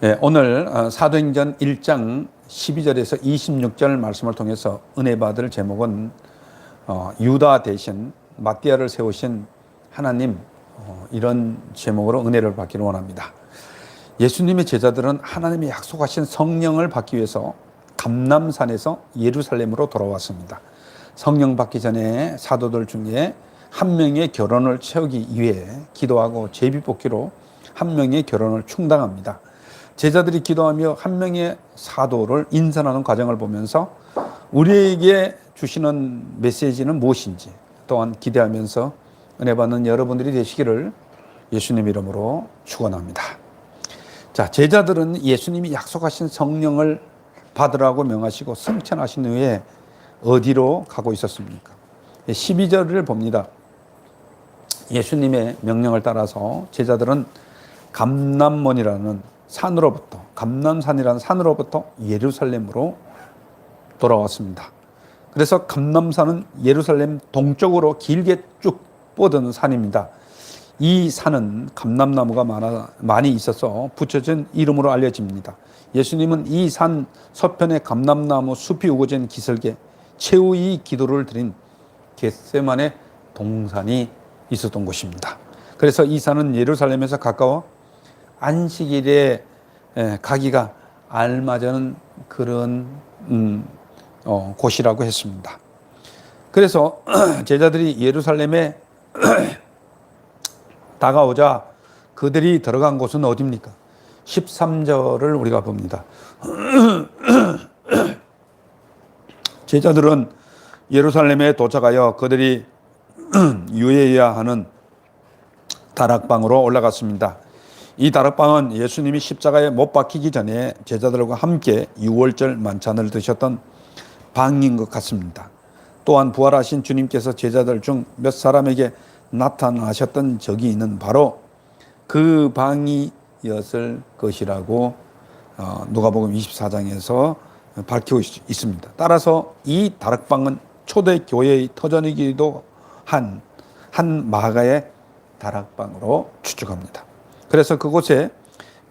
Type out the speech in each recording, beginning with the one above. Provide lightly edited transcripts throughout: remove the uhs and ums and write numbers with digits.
네, 오늘 사도행전 1장 12절에서 26절 말씀을 통해서 은혜 받을 제목은 유다 대신 마띠아를 세우신 하나님, 이런 제목으로 은혜를 받기를 원합니다. 예수님의 제자들은 하나님이 약속하신 성령을 받기 위해서 감람산에서 예루살렘으로 돌아왔습니다. 성령 받기 전에 사도들 중에 한 명의 결혼을 채우기 위해 기도하고 제비뽑기로 한 명의 결혼을 충당합니다. 제자들이 기도하며 한 명의 사도를 인선하는 과정을 보면서 우리에게 주시는 메시지는 무엇인지 또한 기대하면서 은혜 받는 여러분들이 되시기를 예수님 이름으로 축원합니다. 자, 제자들은 예수님이 약속하신 성령을 받으라고 명하시고 승천하신 후에 어디로 가고 있었습니까? 12절을 봅니다. 예수님의 명령을 따라서 제자들은 감람산이라는 산으로부터 예루살렘으로 돌아왔습니다. 그래서 감람산은 예루살렘 동쪽으로 길게 쭉 뻗은 산입니다. 이 산은 감람나무가 많이 있어서 붙여진 이름으로 알려집니다. 예수님은 이 산 서편에 감람나무 숲이 우거진 기슭에 최후의 기도를 드린 겟세마네 동산이 있었던 곳입니다. 그래서 이 산은 예루살렘에서 가까워 안식일에 가기가 알맞은 그런 곳이라고 했습니다. 그래서 제자들이 예루살렘에 다가오자 그들이 들어간 곳은 어디입니까? 13절을 우리가 봅니다. 제자들은 예루살렘에 도착하여 그들이 유의해야 하는 다락방으로 올라갔습니다. 이 다락방은 예수님이 십자가에 못 박히기 전에 제자들과 함께 유월절 만찬을 드셨던 방인 것 같습니다. 또한 부활하신 주님께서 제자들 중 몇 사람에게 나타나셨던 적이 있는 바로 그 방이었을 것이라고 누가복음 24장에서 밝히고 있습니다. 따라서 이 다락방은 초대교회의 터전이기도 한 마가의 다락방으로 추측합니다. 그래서 그곳에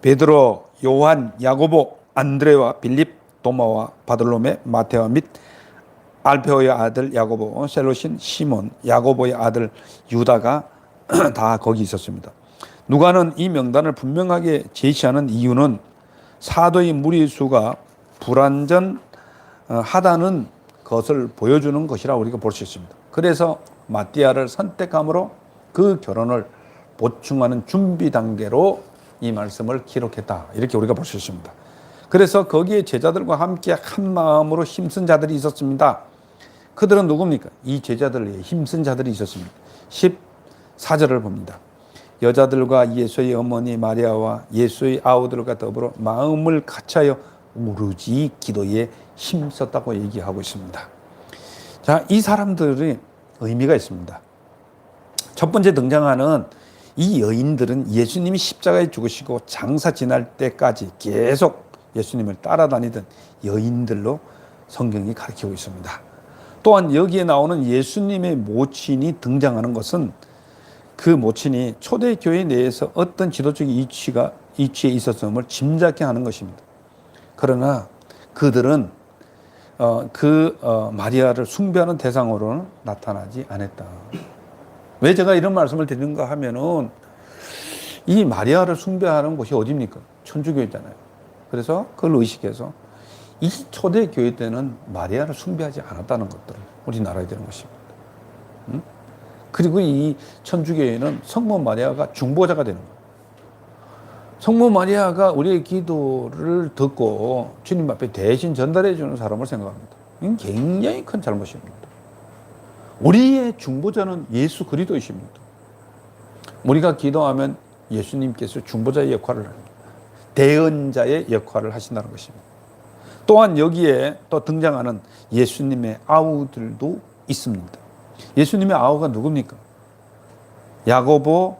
베드로, 요한, 야고보, 안드레와 빌립, 도마와 바돌로메, 마테오 및 알페오의 아들 야고보, 셀로신, 시몬, 야고보의 아들 유다가 다 거기 있었습니다. 누가는 이 명단을 분명하게 제시하는 이유는 사도의 무리수가 불완전하다는 것을 보여주는 것이라 우리가 볼 수 있습니다. 그래서 마띠아를 선택함으로 그 결혼을 보충하는 준비 단계로 이 말씀을 기록했다, 이렇게 우리가 볼 수 있습니다. 그래서 거기에 제자들과 함께 한 마음으로 힘쓴 자들이 있었습니다. 그들은 누굽니까? 이 제자들의 힘쓴 자들이 있었습니다. 14절을 봅니다. 여자들과 예수의 어머니 마리아와 예수의 아우들과 더불어 마음을 같이하여 오로지 기도에 힘썼다고 얘기하고 있습니다. 자, 이 사람들이 의미가 있습니다. 첫 번째 등장하는 이 여인들은 예수님이 십자가에 죽으시고 장사 지날 때까지 계속 예수님을 따라다니던 여인들로 성경이 가르치고 있습니다. 또한 여기에 나오는 예수님의 모친이 등장하는 것은 그 모친이 초대교회 내에서 어떤 지도적 위치에 있었음을 짐작케 하는 것입니다. 그러나 그들은 마리아를 숭배하는 대상으로는 나타나지 않았다. 왜 제가 이런 말씀을 드리는가 하면은 이 마리아를 숭배하는 곳이 어디입니까? 천주교회잖아요. 그래서 그걸 의식해서 이 초대교회 때는 마리아를 숭배하지 않았다는 것들을 우리 알아야 되는 것입니다. 그리고 이 천주교회는 성모 마리아가 중보자가 되는 거예요. 성모 마리아가 우리의 기도를 듣고 주님 앞에 대신 전달해 주는 사람을 생각합니다. 이건 굉장히 큰 잘못입니다. 우리의 중보자는 예수 그리스도이십니다. 우리가 기도하면 예수님께서 중보자의 역할을 합니다. 대언자의 역할을 하신다는 것입니다. 또한 여기에 또 등장하는 예수님의 아우들도 있습니다. 예수님의 아우가 누굽니까? 야고보,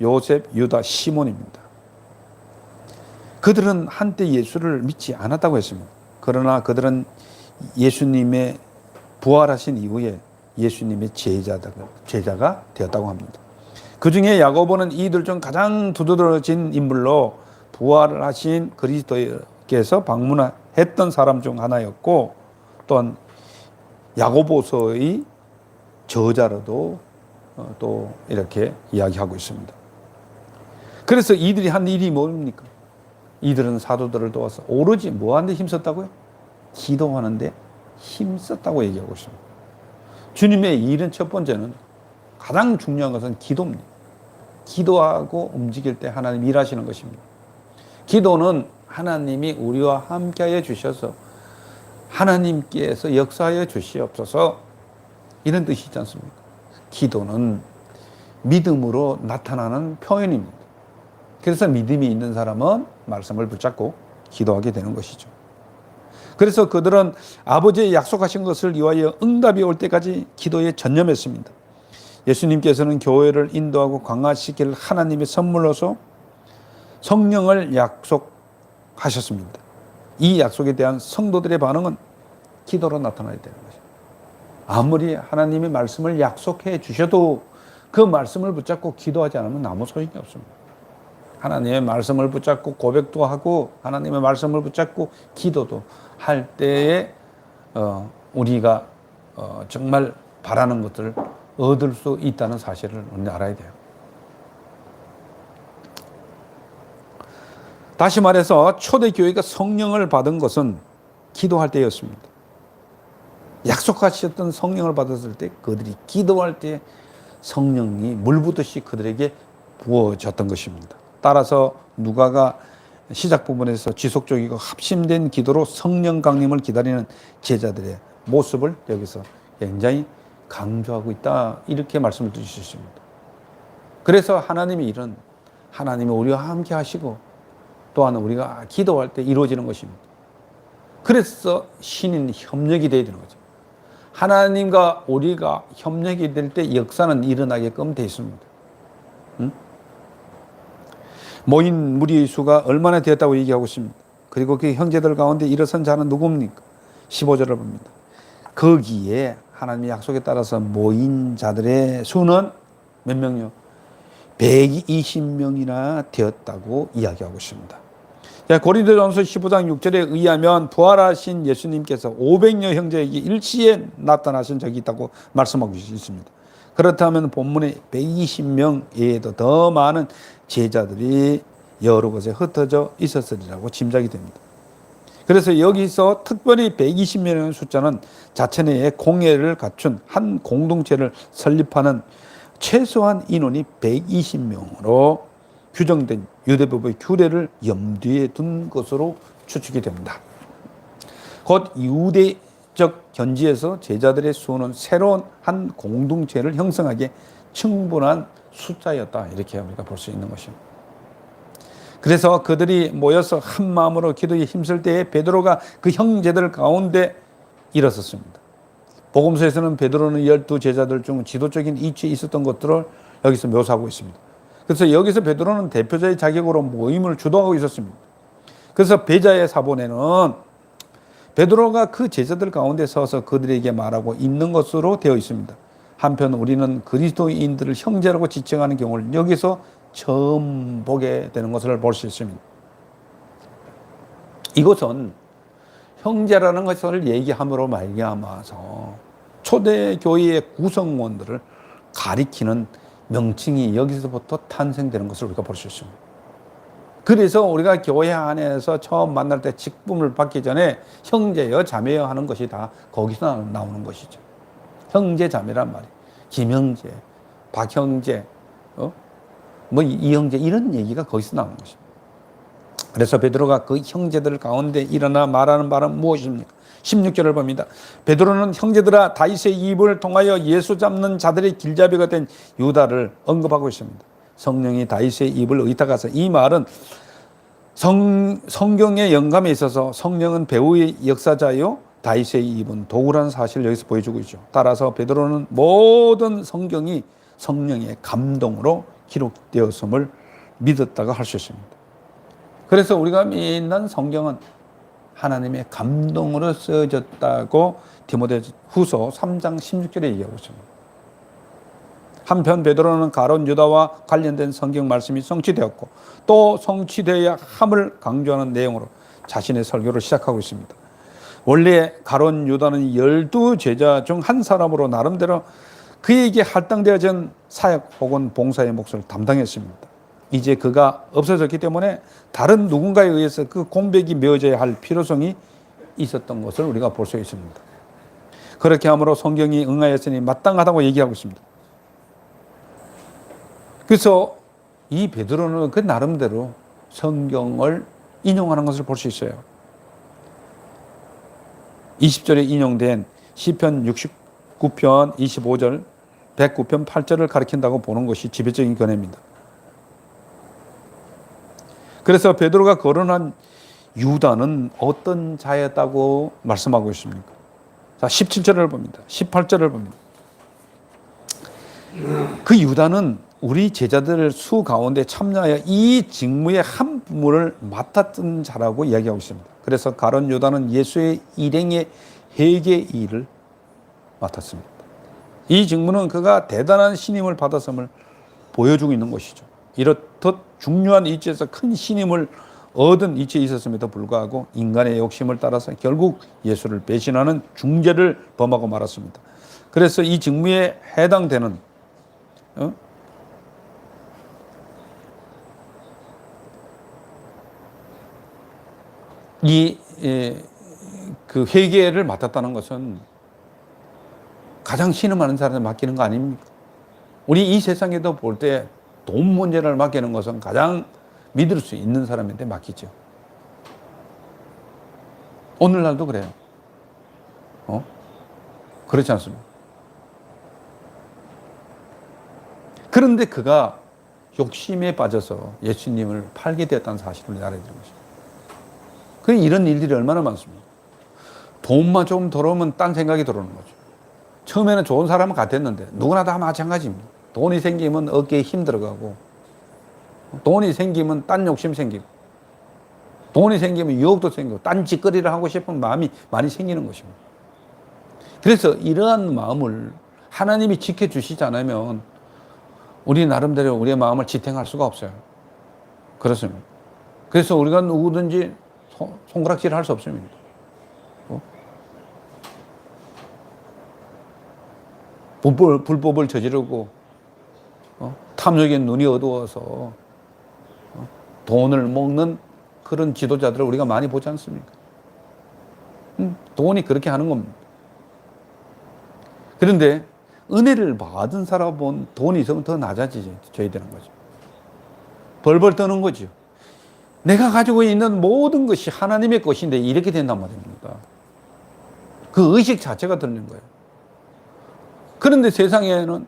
요셉, 유다, 시몬입니다. 그들은 한때 예수를 믿지 않았다고 했습니다. 그러나 그들은 예수님의 부활하신 이후에 예수님의 제자가 되었다고 합니다. 그 중에 야고보는 이들 중 가장 두드러진 인물로 부활을 하신 그리스도께서 방문했던 사람 중 하나였고, 또한 야고보서의 저자로도 또 이렇게 이야기하고 있습니다. 그래서 이들이 한 일이 뭡니까? 이들은 사도들을 도와서 오로지 뭐 하는데 힘썼다고요? 기도하는데 힘썼다고 얘기하고 있습니다. 주님의 일은 첫 번째는, 가장 중요한 것은 기도입니다. 기도하고 움직일 때 하나님 일하시는 것입니다. 기도는 하나님이 우리와 함께하여 주셔서 하나님께서 역사하여 주시옵소서, 이런 뜻이지 않습니까? 기도는 믿음으로 나타나는 표현입니다. 그래서 믿음이 있는 사람은 말씀을 붙잡고 기도하게 되는 것이죠. 그래서 그들은 아버지의 약속하신 것을 위하여 응답이 올 때까지 기도에 전념했습니다. 예수님께서는 교회를 인도하고 강화시킬 하나님의 선물로서 성령을 약속하셨습니다. 이 약속에 대한 성도들의 반응은 기도로 나타나야 되는 것입니다. 아무리 하나님의 말씀을 약속해 주셔도 그 말씀을 붙잡고 기도하지 않으면 아무 소용이 없습니다. 하나님의 말씀을 붙잡고 고백도 하고 하나님의 말씀을 붙잡고 기도도 할 때에 우리가 정말 바라는 것들을 얻을 수 있다는 사실을 우리는 알아야 돼요. 다시 말해서 초대교회가 성령을 받은 것은 기도할 때였습니다. 약속하셨던 성령을 받았을 때 그들이 기도할 때 성령이 물부듯이 그들에게 부어졌던 것입니다. 따라서 누가가 시작 부분에서 지속적이고 합심된 기도로 성령 강림을 기다리는 제자들의 모습을 여기서 굉장히 강조하고 있다, 이렇게 말씀을 주셨습니다. 그래서 하나님의 일은 하나님이 우리와 함께 하시고 또한 우리가 기도할 때 이루어지는 것입니다. 그래서 신인 협력이 되어야 되는 거죠. 하나님과 우리가 협력이 될 때 역사는 일어나게끔 되어 있습니다. 모인 무리의 수가 얼마나 되었다고 얘기하고 있습니다. 그리고 그 형제들 가운데 일어선 자는 누굽니까? 15절을 봅니다. 거기에 하나님의 약속에 따라서 모인 자들의 수는 몇 명이요? 120명이나 되었다고 이야기하고 있습니다. 고린도전서 15장 6절에 의하면 부활하신 예수님께서 500여 형제에게 일시에 나타나신 적이 있다고 말씀하고 있습니다. 그렇다면 본문에 120명 외에도 더 많은 제자들이 여러 곳에 흩어져 있었으리라고 짐작이 됩니다. 그래서 여기서 특별히 120명이라는 숫자는 자체 내에 공예를 갖춘 한 공동체를 설립하는 최소한 인원이 120명으로 규정된 유대법의 규례를 염두에 둔 것으로 추측이 됩니다. 곧 유대적 견지에서 제자들의 수는 새로운 한 공동체를 형성하기에 충분한 숫자였다, 이렇게 우리가 볼 수 있는 것입니다. 그래서 그들이 모여서 한 마음으로 기도에 힘쓸 때에 베드로가 그 형제들 가운데 일어섰습니다. 복음서에서는 베드로는 12 제자들 중 지도적인 위치에 있었던 것들을 여기서 묘사하고 있습니다. 그래서 여기서 베드로는 대표자의 자격으로 모임을 주도하고 있었습니다. 그래서 베자의 사본에는 베드로가 그 제자들 가운데 서서 그들에게 말하고 있는 것으로 되어 있습니다. 한편 우리는 그리스도인들을 형제라고 지칭하는 경우를 여기서 처음 보게 되는 것을 볼 수 있습니다. 이것은 형제라는 것을 얘기함으로 말미암아서 초대교회의 구성원들을 가리키는 명칭이 여기서부터 탄생되는 것을 우리가 볼 수 있습니다. 그래서 우리가 교회 안에서 처음 만날 때 직분을 받기 전에 형제여 자매여 하는 것이 다 거기서 나오는 것이죠. 형제 자매란 말이에요. 김형제, 박형제, 이형제, 이런 얘기가 거기서 나오는 것입니다. 그래서 베드로가 그 형제들 가운데 일어나 말하는 바는 무엇입니까? 16절을 봅니다. 베드로는 형제들아 다윗의 입을 통하여 예수 잡는 자들의 길잡이가 된 유다를 언급하고 있습니다. 성령이 다윗의 입을 의탁하사, 이 말은 성경의 영감에 있어서 성령은 배우의 역사자요 다윗의 입은 도구라는 사실을 여기서 보여주고 있죠. 따라서 베드로는 모든 성경이 성령의 감동으로 기록되었음을 믿었다고 할 수 있습니다. 그래서 우리가 믿는 성경은 하나님의 감동으로 쓰여졌다고 디모데 후서 3장 16절에 얘기하고 있습니다. 한편 베드로는 가룟 유다와 관련된 성경 말씀이 성취되었고 또 성취되어야 함을 강조하는 내용으로 자신의 설교를 시작하고 있습니다. 원래 가룟 유다는 12제자 중 한 사람으로 나름대로 그에게 할당되어진 사역 혹은 봉사의 몫을 담당했습니다. 이제 그가 없어졌기 때문에 다른 누군가에 의해서 그 공백이 메워져야 할 필요성이 있었던 것을 우리가 볼 수 있습니다. 그렇게 함으로 성경이 응하였으니 마땅하다고 얘기하고 있습니다. 그래서 이 베드로는 그 나름대로 성경을 인용하는 것을 볼 수 있어요. 20절에 인용된 시편 69편 25절, 109편 8절을 가리킨다고 보는 것이 지배적인 견해입니다. 그래서 베드로가 거론한 유다는 어떤 자였다고 말씀하고 있습니까? 자, 17절을 봅니다. 18절을 봅니다. 그 유다는 우리 제자들 수 가운데 참여하여 이 직무의 한 부분을 맡았던 자라고 이야기하고 있습니다. 그래서 가룟 유다는 예수의 일행의 회개 일을 맡았습니다. 이 직무는 그가 대단한 신임을 받았음을 보여주고 있는 것이죠. 이렇듯 중요한 위치에서 큰 신임을 얻은 위치에 있었음에도 불구하고 인간의 욕심을 따라서 결국 예수를 배신하는 중죄를 범하고 말았습니다. 그래서 이 직무에 해당되는 그 회개를 맡았다는 것은 가장 신임하는 사람을 맡기는 거 아닙니까? 우리 이 세상에도 볼 때 돈 문제를 맡기는 것은 가장 믿을 수 있는 사람한테 맡기죠. 오늘날도 그래요. 그렇지 않습니까? 그런데 그가 욕심에 빠져서 예수님을 팔게 되었다는 사실을 알아야 되는 것입니다. 이런 일들이 얼마나 많습니까? 돈만 좀 들어오면 딴 생각이 들어오는 거죠. 처음에는 좋은 사람은 같았는데 누구나 다 마찬가지입니다. 돈이 생기면 어깨에 힘 들어가고, 돈이 생기면 딴 욕심 생기고, 돈이 생기면 유혹도 생기고, 딴 짓거리를 하고 싶은 마음이 많이 생기는 것입니다. 그래서 이러한 마음을 하나님이 지켜주시지 않으면 우리 나름대로 우리의 마음을 지탱할 수가 없어요. 그렇습니다. 그래서 우리가 누구든지 손가락질 할 수 없습니다. 불법을 저지르고 탐욕에 눈이 어두워서 돈을 먹는 그런 지도자들을 우리가 많이 보지 않습니까? 돈이 그렇게 하는 겁니다. 그런데 은혜를 받은 사람은 돈이 있으면 더 낮아져야 되는 거죠. 벌벌 떠는 거죠. 내가 가지고 있는 모든 것이 하나님의 것인데 이렇게 된단 말입니다. 그 의식 자체가 들리는 거예요. 그런데 세상에는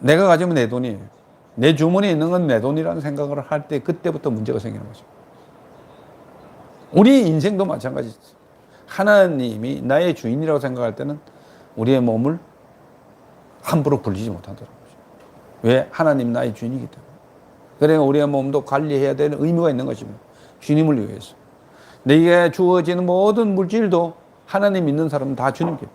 내가 가지면 내 돈이에요. 내 주머니에 있는 건 내 돈이라는 생각을 할 때 그때부터 문제가 생기는 거죠. 우리 인생도 마찬가지죠. 하나님이 나의 주인이라고 생각할 때는 우리의 몸을 함부로 굴리지 못하더라고요. 왜? 하나님 나의 주인이기 때문에. 그러니까 우리의 몸도 관리해야 되는 의무가 있는 것입니다. 주님을 위해서. 내게 주어지는 모든 물질도 하나님 믿는 사람은 다 주님께.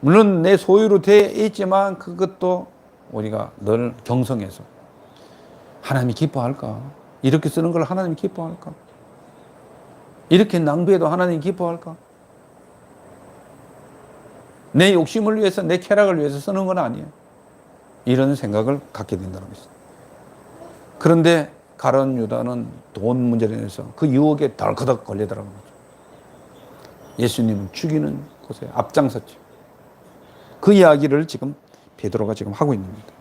물론 내 소유로 되어 있지만 그것도 우리가 늘 경성해서 하나님이 기뻐할까? 이렇게 쓰는 걸 하나님이 기뻐할까? 이렇게 낭비해도 하나님이 기뻐할까? 내 욕심을 위해서, 내 쾌락을 위해서 쓰는 건 아니에요. 이런 생각을 갖게 된다는 것이죠. 그런데 가룟 유다는 돈 문제로 인해서 그 유혹에 덜커덕 걸리더라고요. 예수님을 죽이는 곳에 앞장섰죠. 그 이야기를 지금 베드로가 지금 하고 있는 겁니다.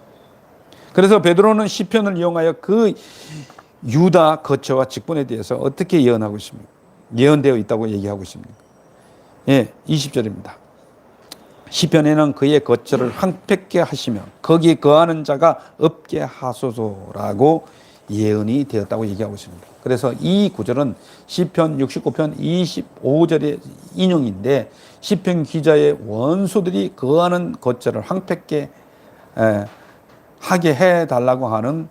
그래서 베드로는 시편을 이용하여 그 유다 거처와 직분에 대해서 어떻게 예언하고 있습니까? 예언되어 있다고 얘기하고 있습니다. 예, 20절입니다. 시편에는 그의 거처를 황폐케 하시며 거기에 거하는 자가 없게 하소서라고 예언이 되었다고 얘기하고 있습니다. 그래서 이 구절은 시편 69편 25절의 인용인데 시편 기자의 원수들이 거하는 거처를 황폐케 하게 해달라고 하는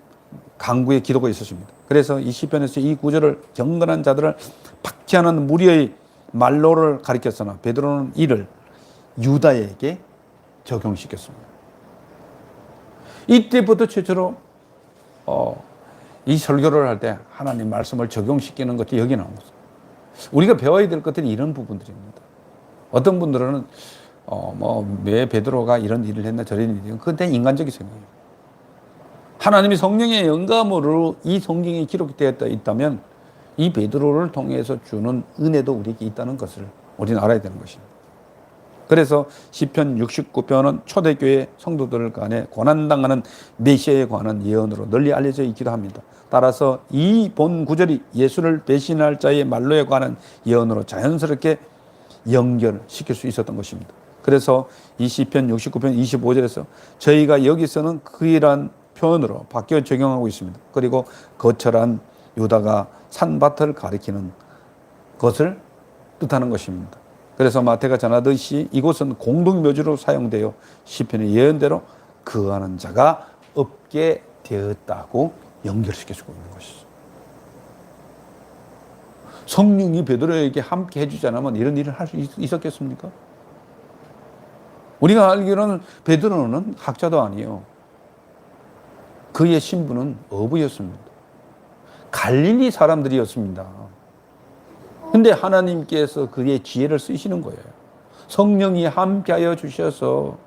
간구의 기도가 있었습니다. 그래서 이 시편에서 이 구절을 경건한 자들을 박해하는 무리의 말로를 가리켰으나 베드로는 이를 유다에게 적용시켰습니다. 이때부터 최초로 이 설교를 할 때 하나님 말씀을 적용시키는 것이 여기 나온 거죠. 우리가 배워야 될 것들이 이런 부분들입니다. 어떤 분들은 왜 베드로가 이런 일을 했나 저런 일을 했나, 그건 인간적인 생각이에요. 하나님이 성령의 영감으로 이 성경이 기록되어 있다면 이 베드로를 통해서 주는 은혜도 우리에게 있다는 것을 우리는 알아야 되는 것입니다. 그래서 시편 69편은 초대교회 성도들 간에 고난당하는 메시아에 관한 예언으로 널리 알려져 있기도 합니다. 따라서 이 본 구절이 예수를 배신할 자의 말로에 관한 예언으로 자연스럽게 연결시킬 수 있었던 것입니다. 그래서 이 시편 69편 25절에서 저희가 여기서는 그이란 표현으로 바뀌어 적용하고 있습니다. 그리고 거철한 유다가 산밭을 가리키는 것을 뜻하는 것입니다. 그래서 마태가 전하듯이 이곳은 공동묘지로 사용되어 시편의 예언대로 거하는 자가 없게 되었다고 연결시켜주고 있는 것이죠. 성령이 베드로에게 함께 해주지 않으면 이런 일을 할 수 있었겠습니까? 우리가 알기로는 베드로는 학자도 아니에요. 그의 신분은 어부였습니다. 갈릴리 사람들이었습니다. 근데 하나님께서 그의 지혜를 쓰시는 거예요. 성령이 함께하여 주셔서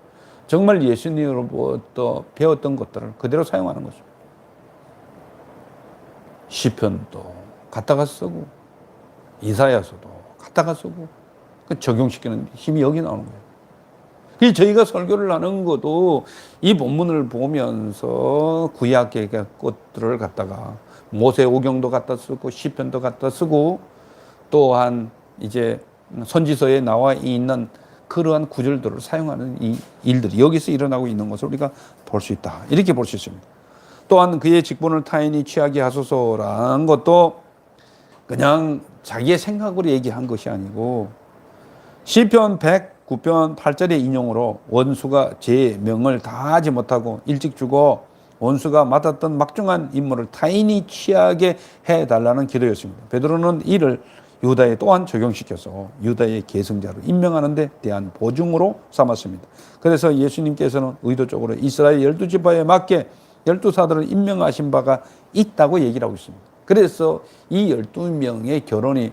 정말 예수님으로부터 배웠던 것들을 그대로 사용하는 거죠. 시편도 갖다가 쓰고 이사야서도 갖다가 쓰고 적용시키는 힘이 여기 나오는 거예요. 그래서 저희가 설교를 하는 것도 이 본문을 보면서 구약의 것들을 갖다가 모세오경도 갖다 쓰고 시편도 갖다 쓰고 또한 이제 선지서에 나와 있는 그러한 구절들을 사용하는 이 일들이 여기서 일어나고 있는 것을 우리가 볼 수 있다. 이렇게 볼 수 있습니다. 또한 그의 직분을 타인이 취하게 하소서라는 것도 그냥 자기의 생각으로 얘기한 것이 아니고 시편 109편 8절의 인용으로 원수가 제 명을 다 하지 못하고 일찍 죽어 원수가 맡았던 막중한 임무를 타인이 취하게 해달라는 기도였습니다. 베드로는 이를 유다에 또한 적용시켜서 유다의 계승자로 임명하는 데 대한 보증으로 삼았습니다. 그래서 예수님께서는 의도적으로 이스라엘 12지파에 맞게 12사도를 임명하신 바가 있다고 얘기를 하고 있습니다. 그래서 이 12명의 결혼이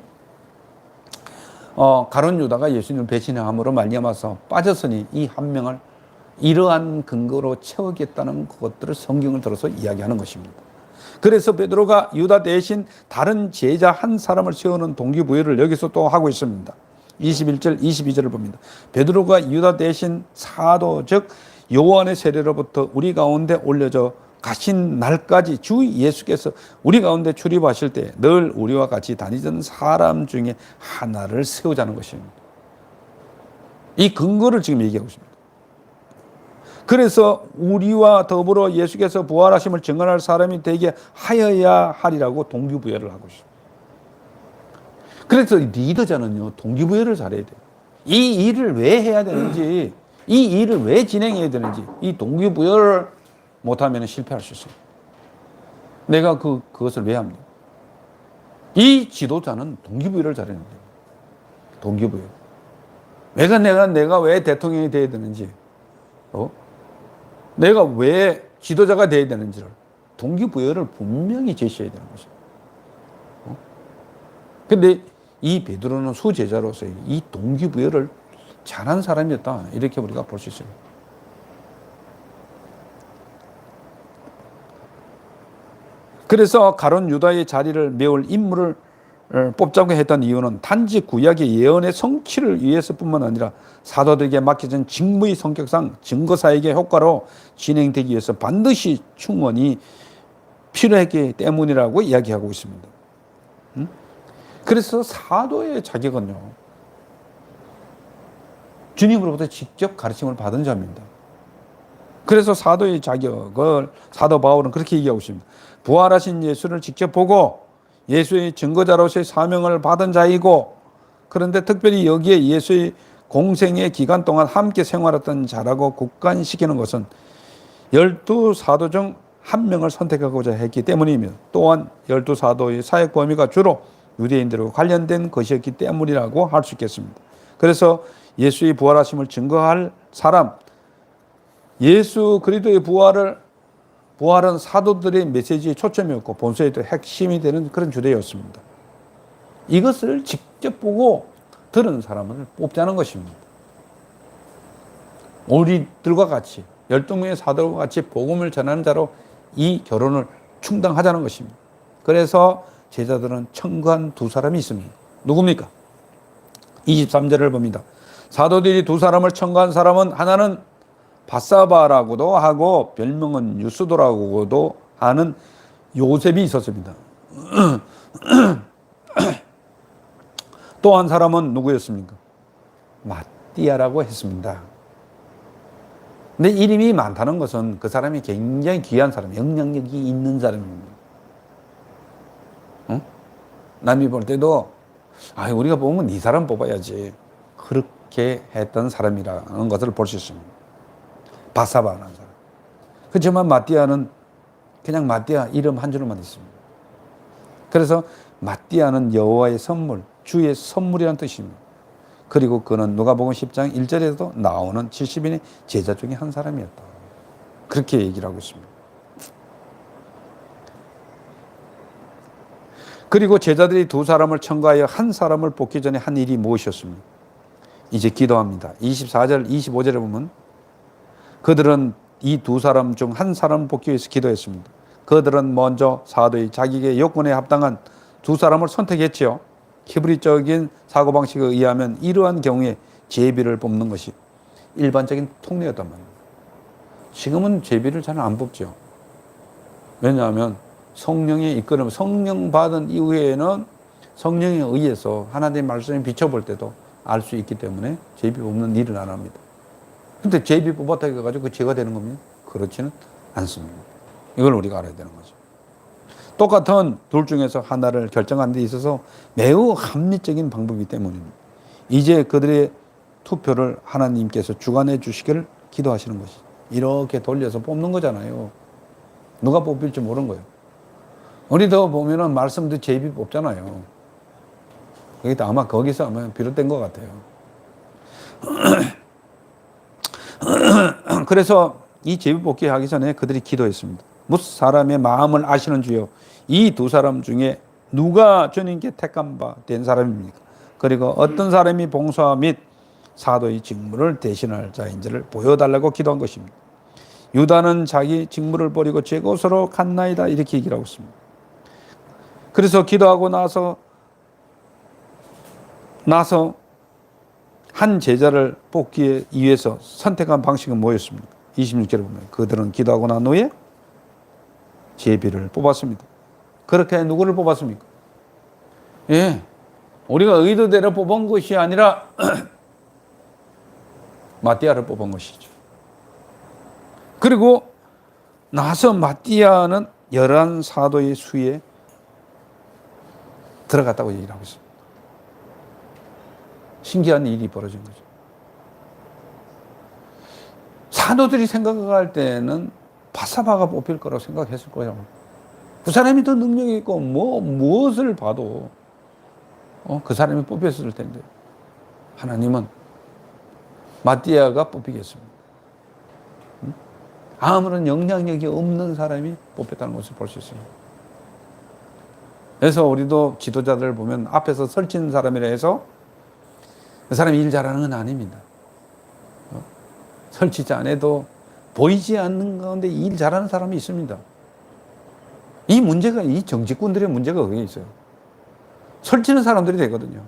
가룟 유다가 예수님을 배신함으로 말미암아서 빠졌으니 이 한 명을 이러한 근거로 채우겠다는 것들을 성경을 들어서 이야기하는 것입니다. 그래서 베드로가 유다 대신 다른 제자 한 사람을 세우는 동기부여를 여기서 또 하고 있습니다. 21절, 22절을 봅니다. 베드로가 유다 대신 사도 즉 요한의 세례로부터 우리 가운데 올려져 가신 날까지 주 예수께서 우리 가운데 출입하실 때 늘 우리와 같이 다니던 사람 중에 하나를 세우자는 것입니다. 이 근거를 지금 얘기하고 있습니다. 그래서 우리와 더불어 예수께서 부활하심을 증언할 사람이 되게 하여야 하리라고 동기부여를 하고 있습니다. 그래서 리더자는요, 동기부여를 잘해야 돼요. 이 일을 왜 해야 되는지, 이 일을 왜 진행해야 되는지, 이 동기부여를 못하면 실패할 수 있어요. 내가 그것을 왜 합니까? 이 지도자는 동기부여를 잘해야 돼요. 동기부여. 내가 왜 대통령이 되어야 되는지, 내가 왜 지도자가 되어야 되는지를 동기부여를 분명히 제시해야 되는 것이죠. 근데 이 베드로는 수제자로서 이 동기부여를 잘한 사람이었다. 이렇게 우리가 볼 수 있습니다. 그래서 가룟 유다의 자리를 메울 인물을 뽑자고 했던 이유는 단지 구약의 예언의 성취를 위해서뿐만 아니라 사도들에게 맡겨진 직무의 성격상 증거사역의 효과로 진행되기 위해서 반드시 충원이 필요했기 때문이라고 이야기하고 있습니다. 그래서 사도의 자격은요, 주님으로부터 직접 가르침을 받은 자입니다. 그래서 사도의 자격을 사도 바울은 그렇게 얘기하고 있습니다. 부활하신 예수를 직접 보고 예수의 증거자로서의 사명을 받은 자이고, 그런데 특별히 여기에 예수의 공생의 기간 동안 함께 생활했던 자라고 국간시키는 것은 12사도 중 한 명을 선택하고자 했기 때문이며, 또한 12사도의 사역 범위가 주로 유대인들과 관련된 것이었기 때문이라고 할 수 있겠습니다. 그래서 예수의 부활하심을 증거할 사람, 예수 그리스도의 부활을 부활은 사도들의 메시지의 초점이었고 본서의 핵심이 되는 그런 주제였습니다. 이것을 직접 보고 들은 사람을 뽑자는 것입니다. 우리들과 같이 12명의 사도와 같이 복음을 전하는 자로 이 결혼을 충당하자는 것입니다. 그래서 제자들은 청구한 두 사람이 있습니다. 누굽니까? 23절을 봅니다. 사도들이 두 사람을 청구한 사람은 하나는 바사바라고도 하고 별명은 유스도라고도 하는 요셉이 있었습니다. 또 한 사람은 누구였습니까? 마띠아라고 했습니다. 근데 이름이 많다는 것은 그 사람이 굉장히 귀한 사람, 영향력이 있는 사람입니다. 응? 남이 볼 때도 우리가 보면 이 사람 뽑아야지, 그렇게 했던 사람이라는 것을 볼 수 있습니다. 바사바라는 사람. 그렇지만 마띠아는 그냥 마띠아 이름 한 줄만 있습니다. 그래서 마띠아는 여호와의 선물, 주의 선물이라는 뜻입니다. 그리고 그는 누가복음 10장 1절에도 나오는 70인의 제자 중에 한 사람이었다. 그렇게 얘기를 하고 있습니다. 그리고 제자들이 두 사람을 청구하여 한 사람을 뽑기 전에 한 일이 무엇이었습니까? 이제 기도합니다. 24절, 25절에 보면 그들은 이 두 사람 중 한 사람을 뽑기 위해서 기도했습니다. 그들은 먼저 사도의 자기의 요건에 합당한 두 사람을 선택했지요. 히브리적인 사고방식에 의하면 이러한 경우에 제비를 뽑는 것이 일반적인 통례였단 말입니다. 지금은 제비를 잘 안 뽑죠. 왜냐하면 성령의 이끌음, 성령 받은 이후에는 성령에 의해서 하나님의 말씀에 비춰볼 때도 알 수 있기 때문에 제비 뽑는 일은 안 합니다. 근데 제비 뽑았다 해가지고 그 죄가 되는 겁니까? 그렇지는 않습니다. 이걸 우리가 알아야 되는 거죠. 똑같은 둘 중에서 하나를 결정하는 데 있어서 매우 합리적인 방법이기 때문입니다. 이제 그들의 투표를 하나님께서 주관해 주시기를 기도하시는 것이죠. 이렇게 돌려서 뽑는 거잖아요. 누가 뽑힐지 모르는 거예요. 우리도 보면은 말씀도 제비 뽑잖아요. 그게 아마 거기서 아마 비롯된 것 같아요. 그래서 이 제비 뽑기 하기 전에 그들이 기도했습니다. 뭇 사람의 마음을 아시는 주여, 이 두 사람 중에 누가 주님께 택한 바 된 사람입니까? 그리고 어떤 사람이 봉사 및 사도의 직무를 대신할 자인지를 보여달라고 기도한 것입니다. 유다는 자기 직무를 버리고 제 곳으로 갔나이다, 이렇게 얘기를 하고 있습니다. 그래서 기도하고 나서 한 제자를 뽑기 위해서 선택한 방식은 뭐였습니까? 26절에 보면 그들은 기도하고 난 후에 제비를 뽑았습니다. 그렇게 누구를 뽑았습니까? 우리가 의도대로 뽑은 것이 아니라 마띠아를 뽑은 것이죠. 그리고 나서 마띠아는 11사도의 수에 들어갔다고 얘기를 하고 있습니다. 신기한 일이 벌어진 거죠. 사도들이 생각할 때는 바사바가 뽑힐 거라고 생각했을 거예요. 그 사람이 더 능력이 있고 무엇을 봐도 그 사람이 뽑혔을 텐데 하나님은 마띠아가 뽑히겠습니다. 아무런 영향력이 없는 사람이 뽑혔다는 것을 볼 수 있습니다. 그래서 우리도 지도자들을 보면 앞에서 설치는 사람이라 해서 그 사람이 일 잘하는 건 아닙니다. 설치지 않아도 보이지 않는 가운데 일 잘하는 사람이 있습니다. 이 문제가, 이 정치꾼들의 문제가 거기에 있어요. 설치는 사람들이 되거든요.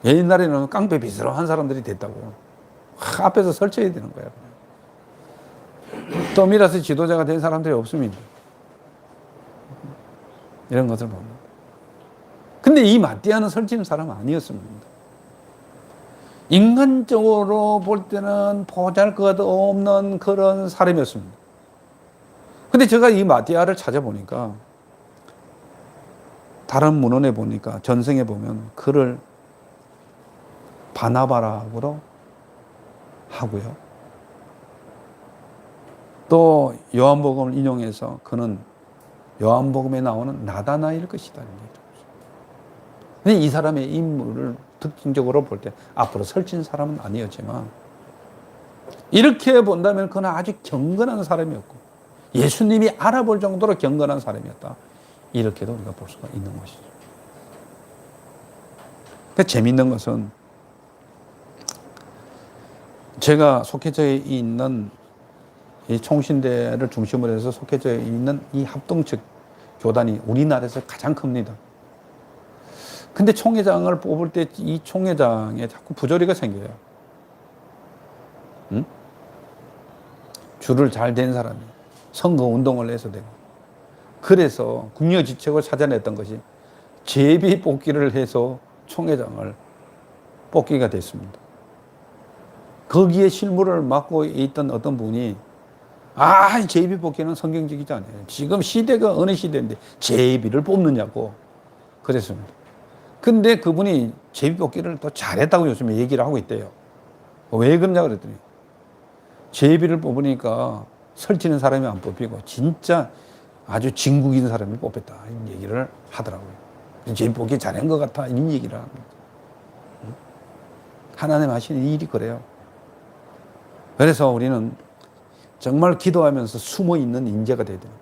옛날에는 깡패 비슷한 사람들이 됐다고. 앞에서 설쳐야 되는 거야. 떠밀어서 지도자가 된 사람들이 없습니다. 이런 것을 봅니다. 근데 이 마띠아는 설치는 사람은 아니었습니다. 인간적으로 볼 때는 보잘것 없는 그런 사람이었습니다. 근데 제가 이 마띠아를 찾아보니까 다른 문헌에 보니까 전성에 보면 그를 바나바라고도 하고요. 또 요한복음을 인용해서 그는 요한복음에 나오는 나다나일 것이다. 근데 이 사람의 인물을 특징적으로 볼 때 앞으로 설친 사람은 아니었지만 이렇게 본다면 그는 아주 경건한 사람이었고 예수님이 알아볼 정도로 경건한 사람이었다. 이렇게도 우리가 볼 수가 있는 것이죠. 근데 재미있는 것은 제가 속해져 있는 이 총신대를 중심으로 해서 속해져 있는 이 합동측 교단이 우리나라에서 가장 큽니다. 근데 총회장을 뽑을 때 이 총회장에 자꾸 부조리가 생겨요. 응? 줄을 잘 댄 사람이 선거 운동을 해서 되고. 그래서 궁여지책을 찾아냈던 것이 제비 뽑기를 해서 총회장을 뽑기가 됐습니다. 거기에 실무를 맡고 있던 어떤 분이 제비 뽑기는 성경적이지 않아요. 지금 시대가 어느 시대인데 제비를 뽑느냐고 그랬습니다. 근데 그분이 제비 뽑기를 또 잘했다고 요즘에 얘기를 하고 있대요. 왜 그러냐 그랬더니 제비를 뽑으니까 설치는 사람이 안 뽑히고 진짜 아주 진국인 사람이 뽑혔다 이런 얘기를 하더라고요. 제비 뽑기 잘한 것 같아 이런 얘기를 합니다. 하나님 하시는 일이 그래요. 그래서 우리는 정말 기도하면서 숨어있는 인재가 되야 돼요.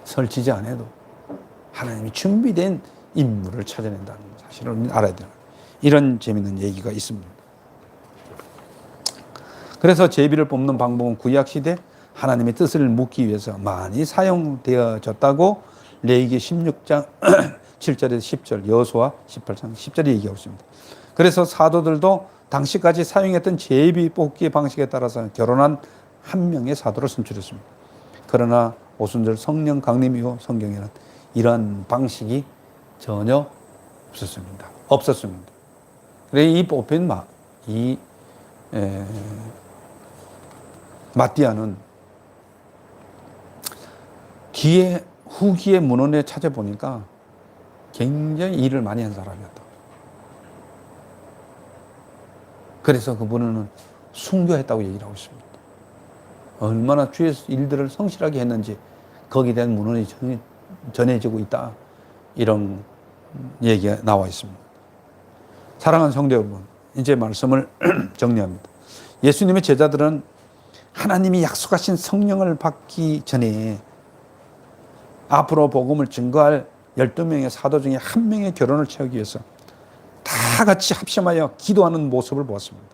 설치지 않아도 하나님이 준비된 인물을 찾아낸다는 사실을 알아야 돼요. 이런 재미있는 얘기가 있습니다. 그래서 제비를 뽑는 방법은 구약시대 하나님의 뜻을 묻기 위해서 많이 사용되어졌다고 레위기 16장 7절에서 10절, 여호수아 18장 10절에 얘기하고 있습니다. 그래서 사도들도 당시까지 사용했던 제비 뽑기 방식에 따라서 결혼한 한 명의 사도를 선출했습니다. 그러나 오순절 성령 강림 이후 성경에는 이러한 방식이 전혀 없었습니다. 그래서 이 뽑힌 마띠아는 후기의 문헌에 찾아보니까 굉장히 일을 많이 한 사람이었다. 그래서 그분은 순교했다고 얘기를 하고 있습니다. 얼마나 주의 일들을 성실하게 했는지 거기에 대한 문헌이 전해지고 있다. 이런 얘기가 나와 있습니다. 사랑하는 성도 여러분, 이제 말씀을 정리합니다. 예수님의 제자들은 하나님이 약속하신 성령을 받기 전에 앞으로 복음을 증거할 12명의 사도 중에 한 명의 결혼을 채우기 위해서 다 같이 합심하여 기도하는 모습을 보았습니다.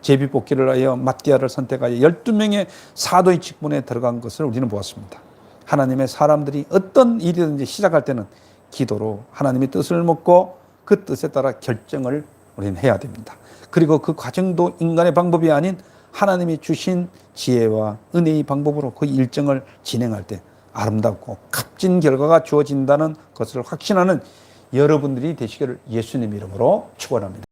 제비뽑기를 하여 마띠아를 선택하여 12명의 사도의 직분에 들어간 것을 우리는 보았습니다. 하나님의 사람들이 어떤 일이든지 시작할 때는 기도로 하나님의 뜻을 묻고 그 뜻에 따라 결정을 우리는 해야 됩니다. 그리고 그 과정도 인간의 방법이 아닌 하나님이 주신 지혜와 은혜의 방법으로 그 일정을 진행할 때 아름답고 값진 결과가 주어진다는 것을 확신하는 여러분들이 되시기를 예수님 이름으로 축원합니다.